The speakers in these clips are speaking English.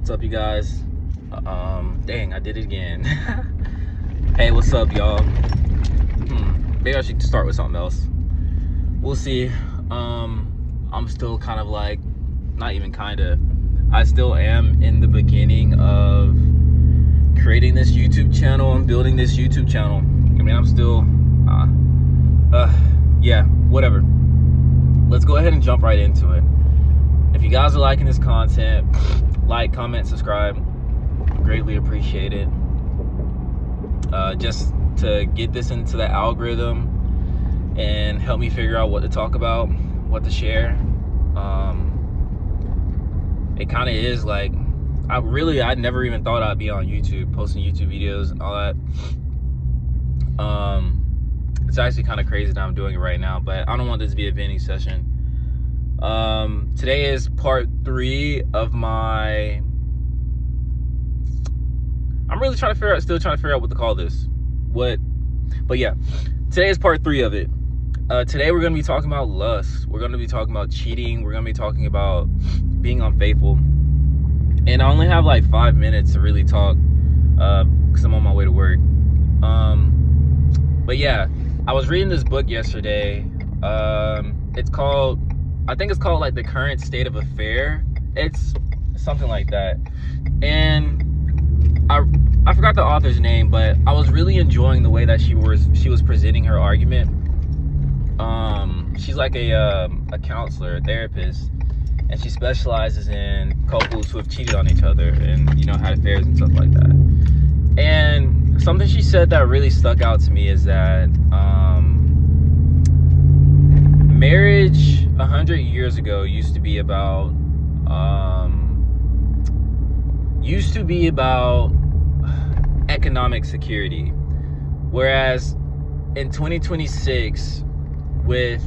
What's up, you guys? Dang, I did it again. Hey, what's up, y'all? Maybe I should start with something else. We'll see. I'm still kind of like, not even kinda, I still am in the beginning of creating this YouTube channel and building this YouTube channel. I mean, I'm still, yeah, whatever. Let's go ahead and jump right into it. If you guys are liking this content, like, comment, subscribe. Greatly appreciate it. Just to get this into the algorithm and help me figure out what to talk about, what to share. It kind of is like, I never even thought I'd be on YouTube, posting YouTube videos and all that. It's actually kind of crazy that I'm doing it right now, but I don't want this to be a venting session. Today is part 3 of my, I'm really still trying to figure out what to call this. But yeah, today is part 3 of it. Today we're going to be talking about lust. We're going to be talking about cheating. We're going to be talking about being unfaithful. And I only have like 5 minutes to really talk, because I'm on my way to work. But yeah, I was reading this book yesterday. I think it's called like The Current State of Affair. It's something like that. And I forgot the author's name, but I was really enjoying the way that she was presenting her argument. She's like a counselor, a therapist, and she specializes in couples who have cheated on each other and, you know, had affairs and stuff like that. And something she said that really stuck out to me is that marriage 100 years ago used to be about economic security, whereas in 2026, with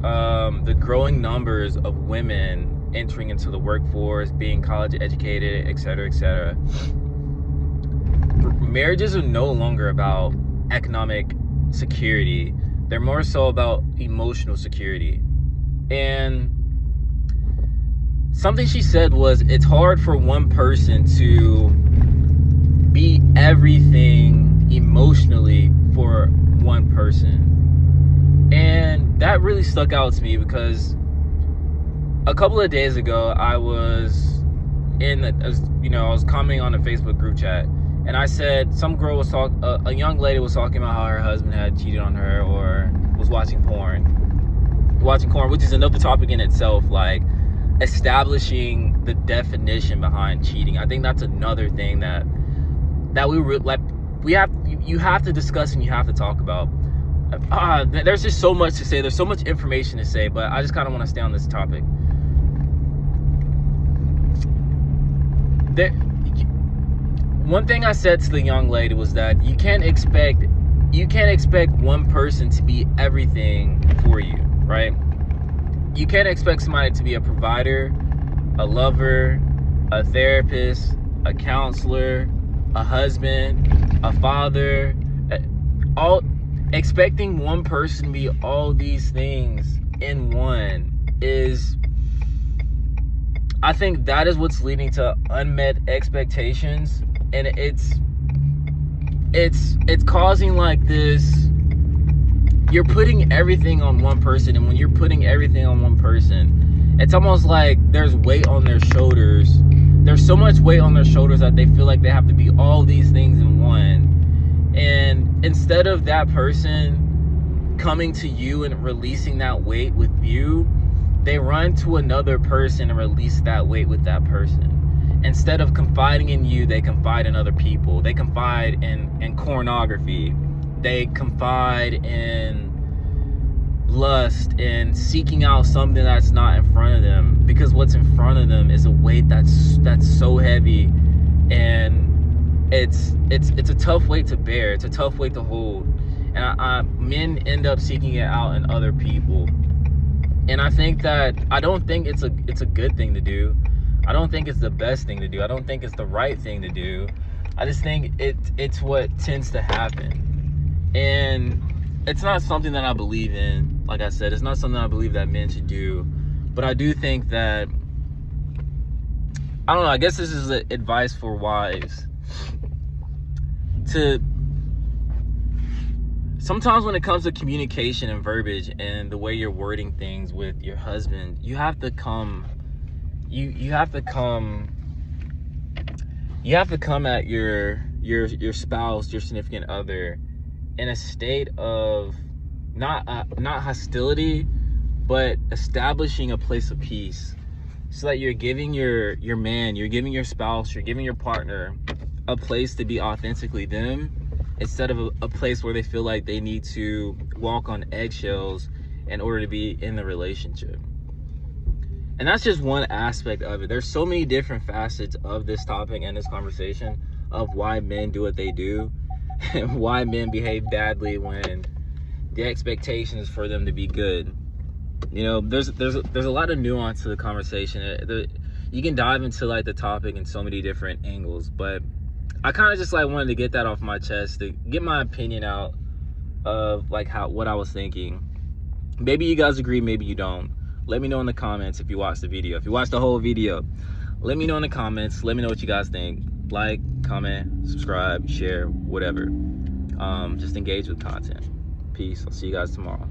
the growing numbers of women entering into the workforce, being college educated, etc., marriages are no longer about economic security. They're more so about emotional security. And something she said was, it's hard for one person to be everything emotionally for one person. And that really stuck out to me because a couple of days ago, I was commenting on a Facebook group chat, and I said a young lady was talking about how her husband had cheated on her or was watching porn, which is another topic in itself, like establishing the definition behind cheating. I think that's another thing that you have to discuss and you have to talk about. There's just so much to say. There's so much information to say, but I just kind of want to stay on this topic. One thing I said to the young lady was that you can't expect one person to be everything for you, right? You can't expect somebody to be a provider, a lover, a therapist, a counselor, a husband, a father. Expecting one person to be all these things in one is, I think that is what's leading to unmet expectations, and it's causing like this. You're putting everything on one person, and when you're putting everything on one person, it's almost like there's weight on their shoulders. There's so much weight on their shoulders that they feel like they have to be all these things in one. And instead of that person coming to you and releasing that weight with you, they run to another person and release that weight with that person. Instead of confiding in you, they confide in other people. They confide in pornography. They confide in lust and seeking out something that's not in front of them, because what's in front of them is a weight that's so heavy, and it's a tough weight to bear. It's a tough weight to hold, and men end up seeking it out in other people. And I don't think it's a good thing to do. I don't think it's the best thing to do. I don't think it's the right thing to do. I just think it's what tends to happen, and it's not something that I believe in. Like I said, it's not something I believe that men should do. But I do think that I don't know, I guess this is advice for wives. Sometimes when it comes to communication and verbiage and the way you're wording things with your husband, you have to come at your spouse, your significant other, in a state of not hostility, but establishing a place of peace, so that you're giving your man, you're giving your spouse, you're giving your partner a place to be authentically them, instead of a place where they feel like they need to walk on eggshells in order to be in the relationship. And that's just one aspect of it. There's so many different facets of this topic and this conversation of why men do what they do and why men behave badly when the expectation is for them to be good. You know, there's a lot of nuance to the conversation. You can dive into like the topic in so many different angles, but I kind of just like wanted to get that off my chest, to get my opinion out of like what I was thinking. Maybe you guys agree, maybe you don't. Let me know in the comments if you watched the video. If you watched the whole video, let me know in the comments. Let me know what you guys think. Like, comment, subscribe, share, whatever. Just engage with content. Peace. I'll see you guys tomorrow.